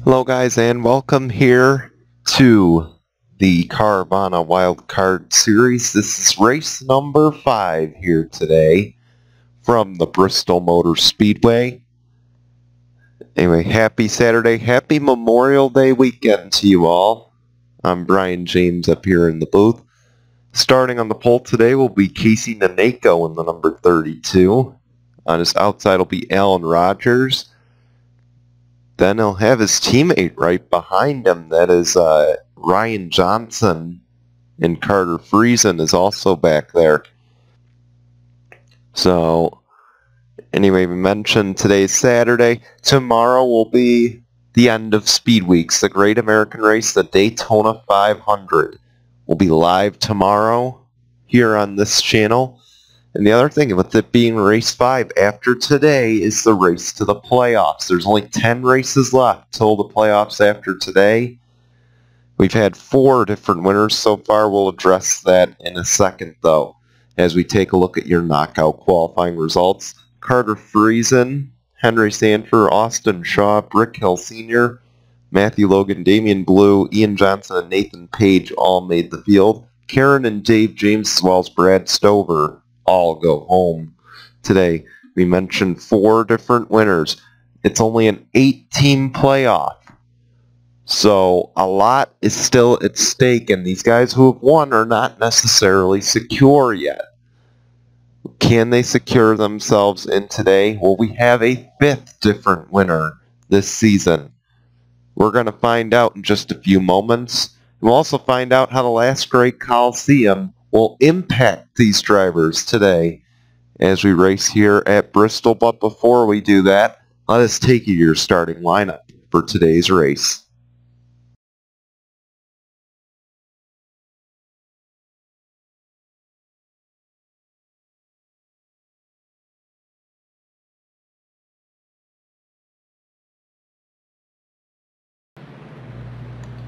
Hello guys and welcome here to the Carvana Wildcard Series. This is race number 5 here today from the Bristol Motor Speedway. Anyway, happy Saturday, happy Memorial Day weekend to you all. I'm Brian James up here in the booth. Starting on the pole today will be Casey Nanako in the number 32. On his outside will be Alan Rogers. Then he'll have his teammate right behind him. That is Ryan Johnson, and Carter Friesen is also back there. So, anyway, we mentioned today's Saturday. Tomorrow will be the end of Speed Weeks, the Great American Race, the Daytona 500. Will be live tomorrow here on this channel. And the other thing, with it being race 5, after today is the race to the playoffs. There's only 10 races left till the playoffs after today. We've had 4 different winners so far. We'll address that in a second, though, as we take a look at your knockout qualifying results. Carter Friesen, Henry Sanford, Austin Shaw, Brick Hill Sr., Matthew Logan, Damian Blue, Ian Johnson, and Nathan Page all made the field. Karen and Dave James, as well as Brad Stover, all go home today. We mentioned 4 different winners. It's only an 8-team playoff. So a lot is still at stake, and these guys who have won are not necessarily secure yet. Can they secure themselves in today? Well, we have a 5th different winner this season. We're going to find out in just a few moments. We'll also find out how the last great Colosseum will impact these drivers today as we race here at Bristol. But before we do that, let us take you your starting lineup for today's race.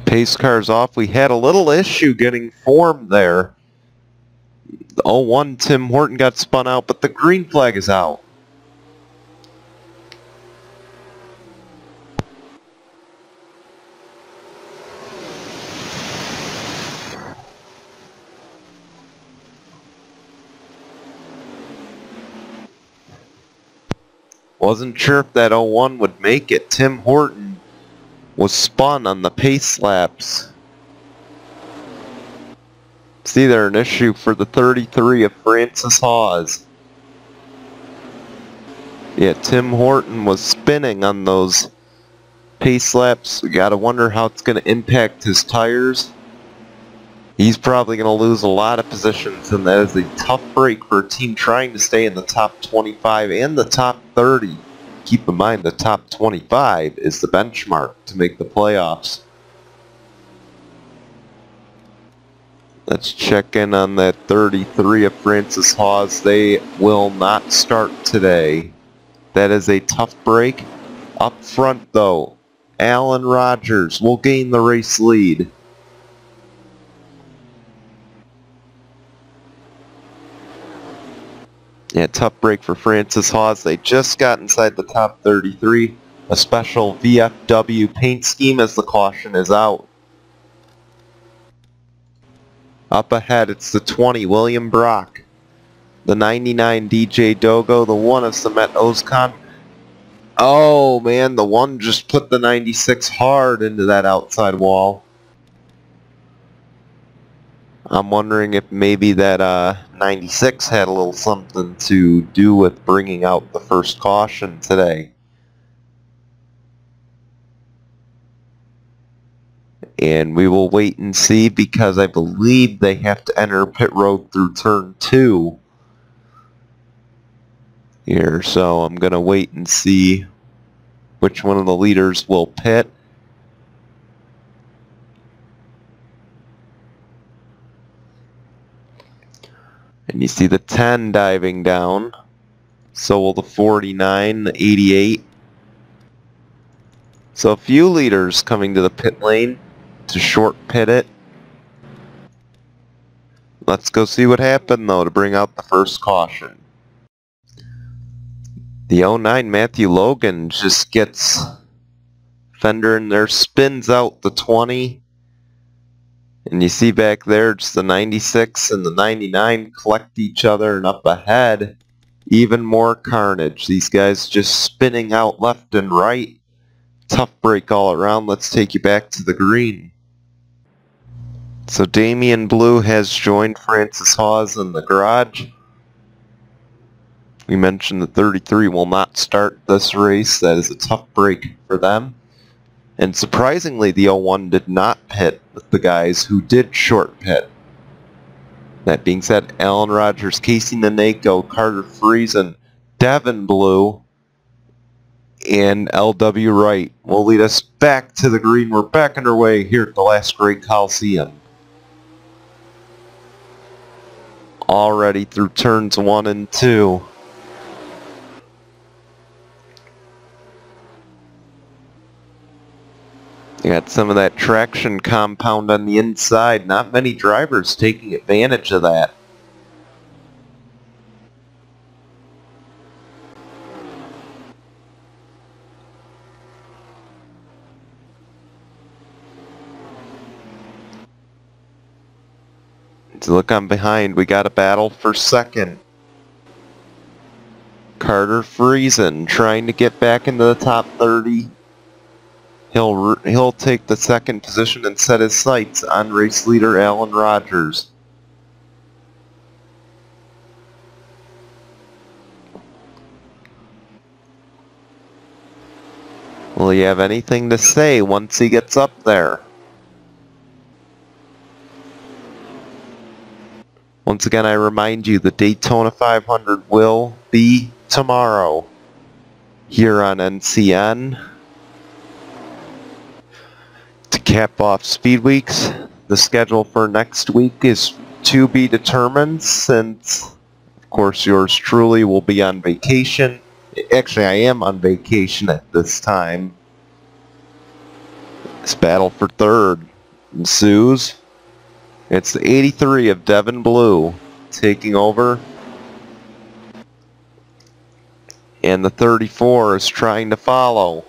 Pace cars off. We had a little issue getting formed there. The 01 Tim Horton got spun out, but the green flag is out. Wasn't sure if that 01 would make it. Tim Horton was spun on the pace laps. It's either an issue for the 33 of Francis Hawes. Yeah, Tim Horton was spinning on those pace laps. We gotta wonder how it's gonna impact his tires. He's probably gonna lose a lot of positions, and that is a tough break for a team trying to stay in the top 25 and the top 30. Keep in mind the top 25 is the benchmark to make the playoffs. Let's check in on that 33 of Francis Hawes. They will not start today. That is a tough break. Up front, though, Alan Rogers will gain the race lead. Yeah, tough break for Francis Hawes. They just got inside the top 33. A special VFW paint scheme as the caution is out. Up ahead, it's the 20, William Brock. The 99, DJ Dogo. The 1 of Samet Ozkan. Oh, man, the 1 just put the 96 hard into that outside wall. I'm wondering if maybe that 96 had a little something to do with bringing out the first caution today. And we will wait and see, because I believe they have to enter pit road through turn 2 here. So I'm going to wait and see which one of the leaders will pit. And you see the 10 diving down. So will the 49, the 88. So a few leaders coming to the pit lane to short pit it. Let's go see what happened, though, to bring out the first caution. The 09 Matthew Logan just gets fender in there, spins out the 20. And you see back there, just the 96 and the 99 collect each other, and up ahead, even more carnage. These guys just spinning out left and right. Tough break all around. Let's take you back to the green. So Damian Blue has joined Francis Hawes in the garage. We mentioned the 33 will not start this race. That is a tough break for them. And surprisingly, the 01 did not pit with the guys who did short pit. That being said, Alan Rogers, Casey Naneko, Carter Friesen, Devin Blue, and L.W. Wright will lead us back to the green. We're back underway here at the last great Colosseum. Already through turns 1 and 2. You got some of that traction compound on the inside. Not many drivers taking advantage of that. To look on behind, we got a battle for second. Carter Friesen trying to get back into the top 30. He'll take the second position and set his sights on race leader Alan Rogers. Will he have anything to say once he gets up there? Once again, I remind you, the Daytona 500 will be tomorrow here on NCN. To cap off Speed Weeks, the schedule for next week is to be determined, since, of course, yours truly will be on vacation. Actually, I am on vacation at this time. This battle for third ensues. It's the 83 of Devin Blue taking over. And the 34 is trying to follow.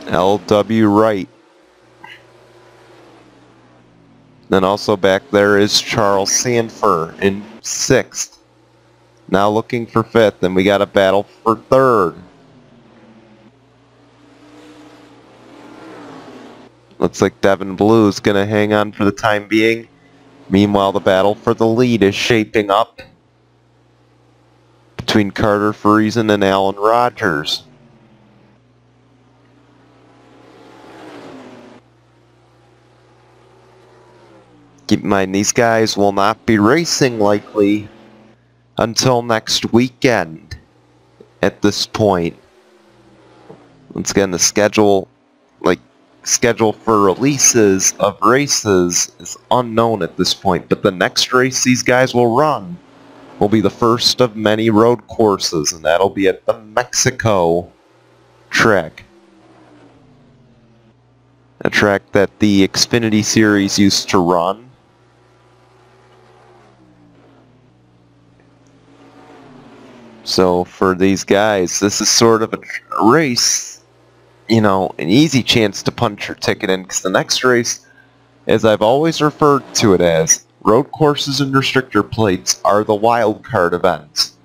L.W. Wright. Then also back there is Charles Sanford in 6th. Now looking for 5th, and we got a battle for 3rd. Looks like Devin Blue is going to hang on for the time being. Meanwhile, the battle for the lead is shaping up between Carter Friesen and Alan Rogers. Keep in mind, these guys will not be racing likely until next weekend at this point. Once again, the schedule for releases of races is unknown at this point, but the next race these guys will run will be the first of many road courses, and that'll be at the Mexico track. A track that the Xfinity Series used to run. So for these guys, this is sort of a race, you know, an easy chance to punch your ticket in, because the next race, as I've always referred to it as, road courses and restrictor plates are the wild card events.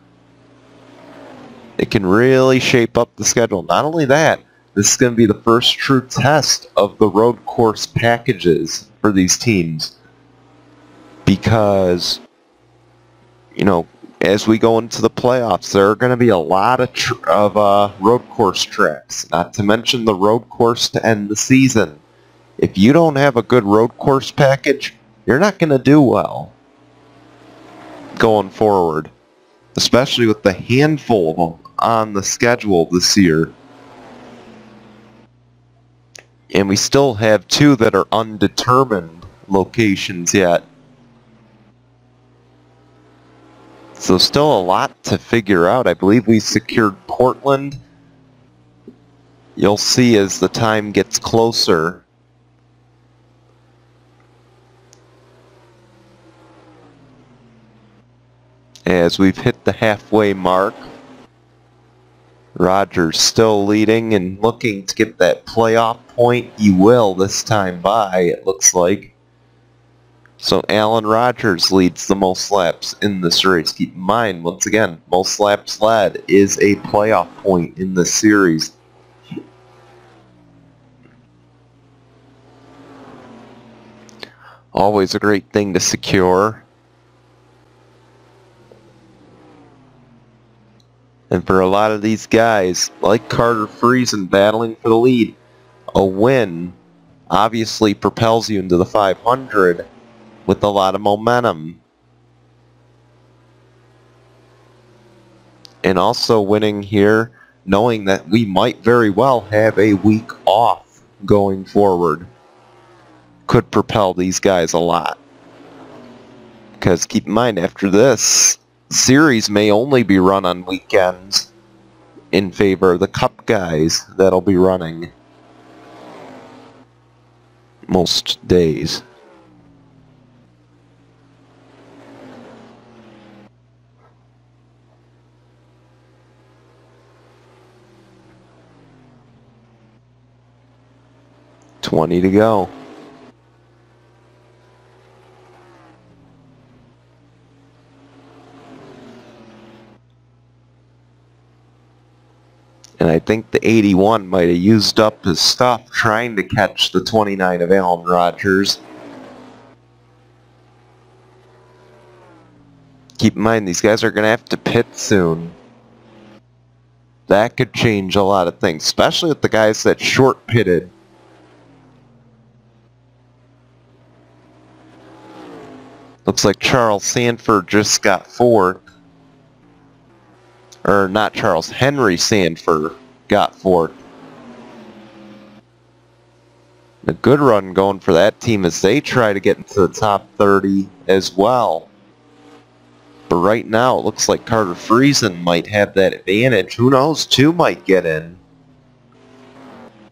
It can really shape up the schedule. Not only that, this is going to be the first true test of the road course packages for these teams, because, you know, as we go into the playoffs, there are going to be a lot of road course tracks, not to mention the road course to end the season. If you don't have a good road course package, you're not going to do well going forward, especially with the handful of them on the schedule this year. And we still have 2 that are undetermined locations yet. So still a lot to figure out. I believe we secured Portland. You'll see as the time gets closer. As we've hit the halfway mark. Rogers still leading and looking to get that playoff point. He will this time by, it looks like. So Alan Rogers leads the most laps in this race. Keep in mind, once again, most laps led is a playoff point in this series. Always a great thing to secure. And for a lot of these guys, like Carter Friesen battling for the lead, a win obviously propels you into the 500 with a lot of momentum. And also winning here, knowing that we might very well have a week off going forward, could propel these guys a lot. Because keep in mind, after this, series may only be run on weekends in favor of the Cup guys that'll be running most days. $20 to go. And I think the 81 might have used up his stuff trying to catch the 29 of Alan Rogers. Keep in mind, these guys are going to have to pit soon. That could change a lot of things, especially with the guys that short pitted. Looks like Charles Sanford just got fourth. Or not Charles, Henry Sanford got fourth. A good run going for that team as they try to get into the top 30 as well. But right now it looks like Carter Friesen might have that advantage. Who knows, two might get in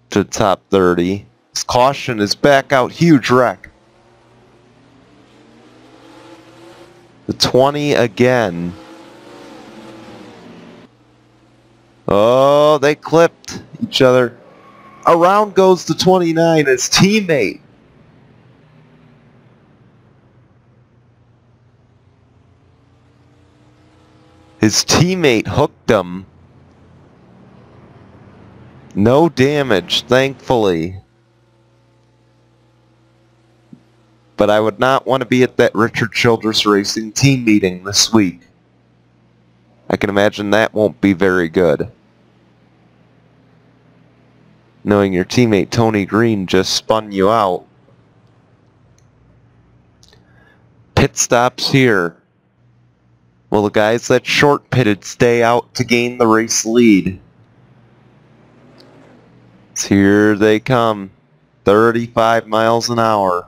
to the top 30. His caution is back out, huge wreck. The 20 again. Oh, they clipped each other. Around goes the 29, his teammate. His teammate hooked him. No damage, thankfully. But I would not want to be at that Richard Childress Racing team meeting this week. I can imagine that won't be very good. Knowing your teammate Tony Green just spun you out. Pit stops here. Will the guys that short pitted stay out to gain the race lead? So here they come. 35 miles an hour.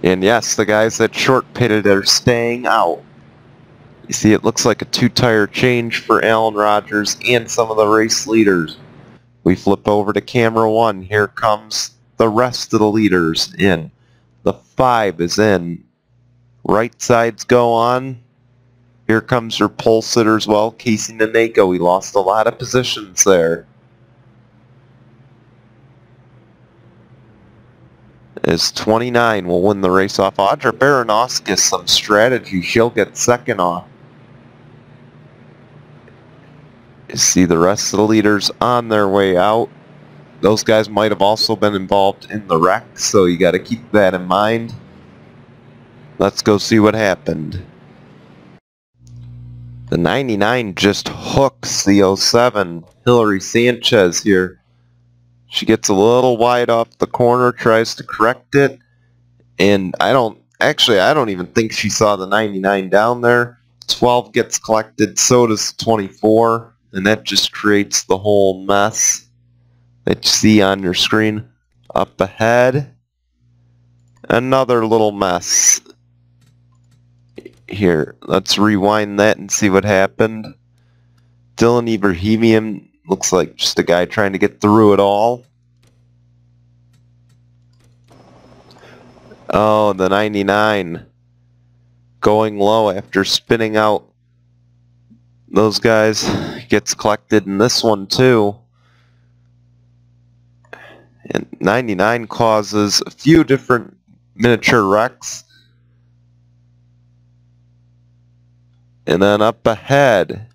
And yes, the guys that short pitted are staying out. You see, it looks like a two-tire change for Alan Rogers and some of the race leaders. We flip over to camera one. Here comes the rest of the leaders in. The 5 is in. Right sides go on. Here comes your pole sitter as well, Casey Naneko. He lost a lot of positions there. As 29 will win the race off Audra Baranowski. Some strategy. She'll get second off. You see the rest of the leaders on their way out. Those guys might have also been involved in the wreck, so you got to keep that in mind. Let's go see what happened. The 99 just hooks the 07, Hillary Sanchez here. She gets a little wide off the corner, tries to correct it, and I don't even think she saw the 99 down there. 12 gets collected, so does 24, and that just creates the whole mess that you see on your screen. Up ahead, another little mess. Here, let's rewind that and see what happened. Dylan Ibrahimian looks like just a guy trying to get through it all. Oh, the 99 going low after spinning out those guys. Gets collected in this one too. And 99 causes a few different miniature wrecks. And then up ahead,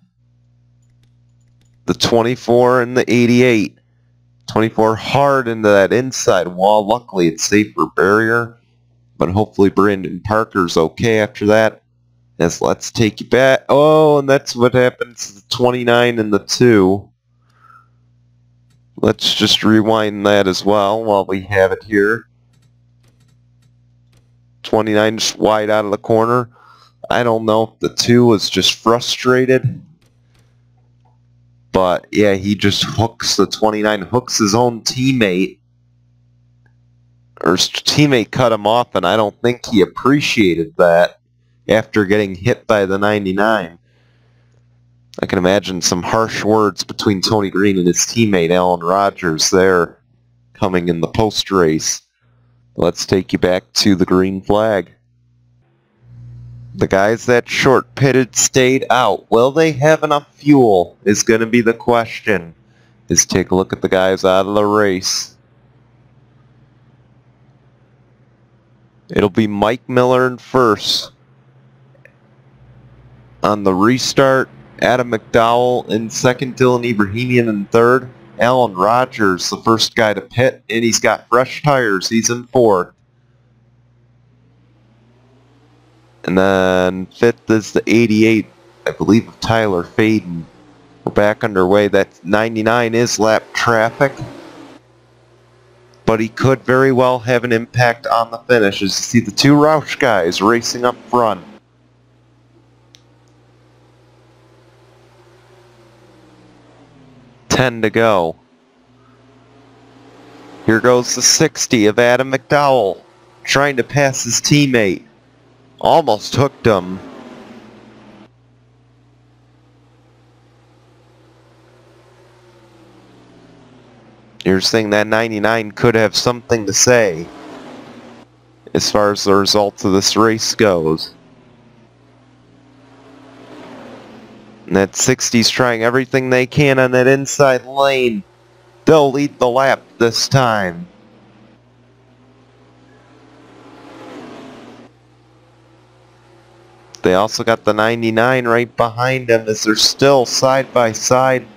the 24 and the 88. 24 hard into that inside wall. Luckily, it's safe for barrier. But hopefully Brandon Parker's okay after that. Yes, let's take you back. Oh, and that's what happens to the 29 and the 2. Let's just rewind that as well while we have it here. 29 just wide out of the corner. I don't know if the 2 was just frustrated. But yeah, he just hooks the 29, hooks his own teammate. Or his teammate cut him off, and I don't think he appreciated that after getting hit by the 99. I can imagine some harsh words between Tony Green and his teammate Alan Rogers there coming in the post race. Let's take you back to the green flag. The guys that short pitted stayed out. Will they have enough fuel is going to be the question. Just take a look at the guys out of the race. It'll be Mike Miller in first. On the restart, Adam McDowell in second, Dylan Ibrahimian in third. Alan Rogers, the first guy to pit, and he's got fresh tires. He's in fourth. And then fifth is the 88, I believe, of Tyler Faden. We're back underway. That 99 is lap traffic. But he could very well have an impact on the finish. As you see the 2 Roush guys racing up front. Ten to go. Here goes the 60 of Adam McDowell, trying to pass his teammate. Almost hooked him. You're saying that 99 could have something to say as far as the results of this race goes. And that 60's trying everything they can on that inside lane. They'll lead the lap this time. They also got the 99 right behind them as they're still side by side.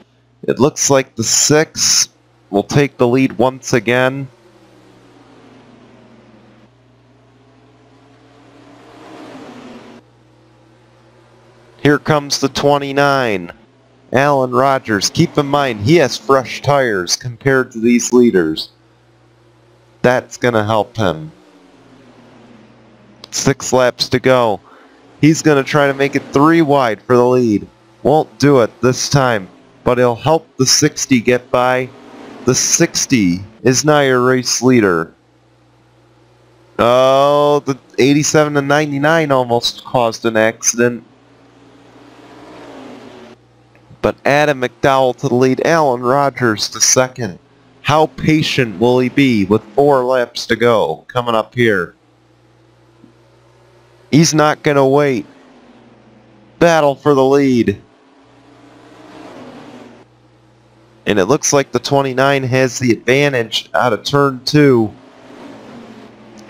It looks like the 6 will take the lead once again. Here comes the 29. Alan Rogers. Keep in mind, he has fresh tires compared to these leaders. That's going to help him. 6 laps to go. He's going to try to make it 3 wide for the lead. Won't do it this time, but he'll help the 60 get by. The 60 is now your race leader. Oh, the 87 and 99 almost caused an accident. But Adam McDowell to the lead, Alan Rogers to second. How patient will he be with 4 laps to go coming up here? He's not going to wait. Battle for the lead. And it looks like the 29 has the advantage out of turn 2.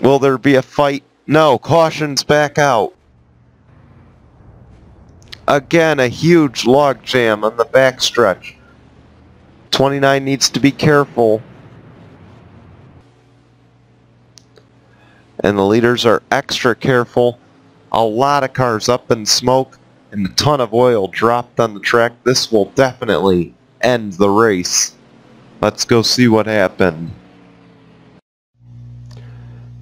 Will there be a fight? No, caution's back out. Again, a huge log jam on the backstretch. 29 needs to be careful. And the leaders are extra careful. A lot of cars up in smoke and a ton of oil dropped on the track. This will definitely end the race. Let's go see what happened.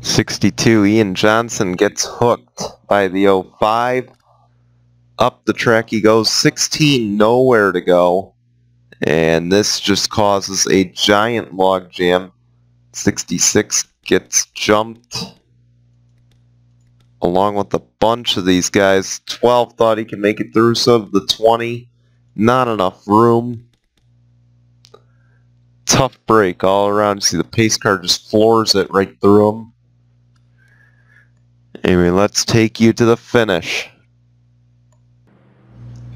62, Ian Johnson gets hooked by the 05. Up the track he goes. 16, nowhere to go. And this just causes a giant log jam. 66 gets jumped along with a bunch of these guys. 12 thought he could make it through, so did the 20. Not enough room. Tough break all around. See, the pace car just floors it right through him. Anyway, let's take you to the finish.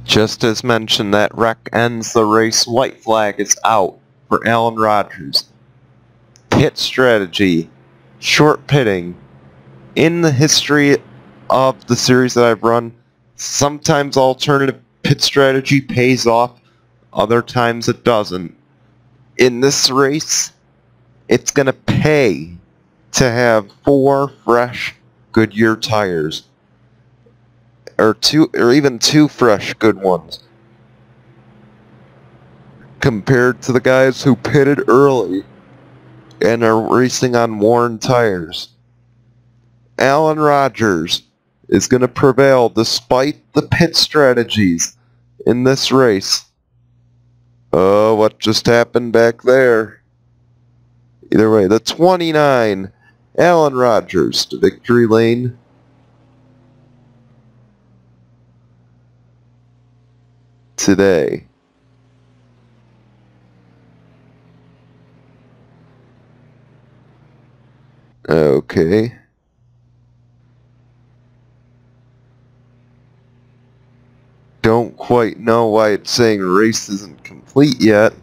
Just as mentioned, that wreck ends the race. White flag is out for Alan Rogers. Pit strategy. Short pitting. In the history of the series that I've run, sometimes alternative pit strategy pays off, other times it doesn't. In this race, it's going to pay to have 4 fresh Goodyear tires. Or even 2 fresh good ones. Compared to the guys who pitted early and are racing on worn tires. Alan Rogers is going to prevail despite the pit strategies in this race. Oh, what just happened back there? Either way, the 29, Alan Rogers to victory lane. Today. Okay. Don't quite know why it's saying race isn't complete yet.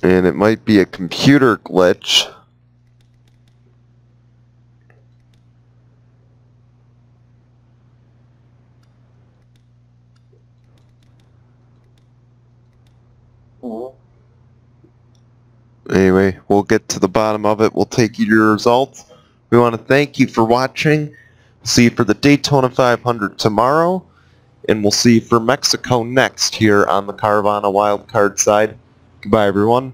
And it might be a computer glitch. Anyway, we'll get to the bottom of it. We'll take you to your results. We want to thank you for watching. See you for the Daytona 500 tomorrow. And we'll see you for Mexico next here on the Carvana wildcard side. Goodbye, everyone.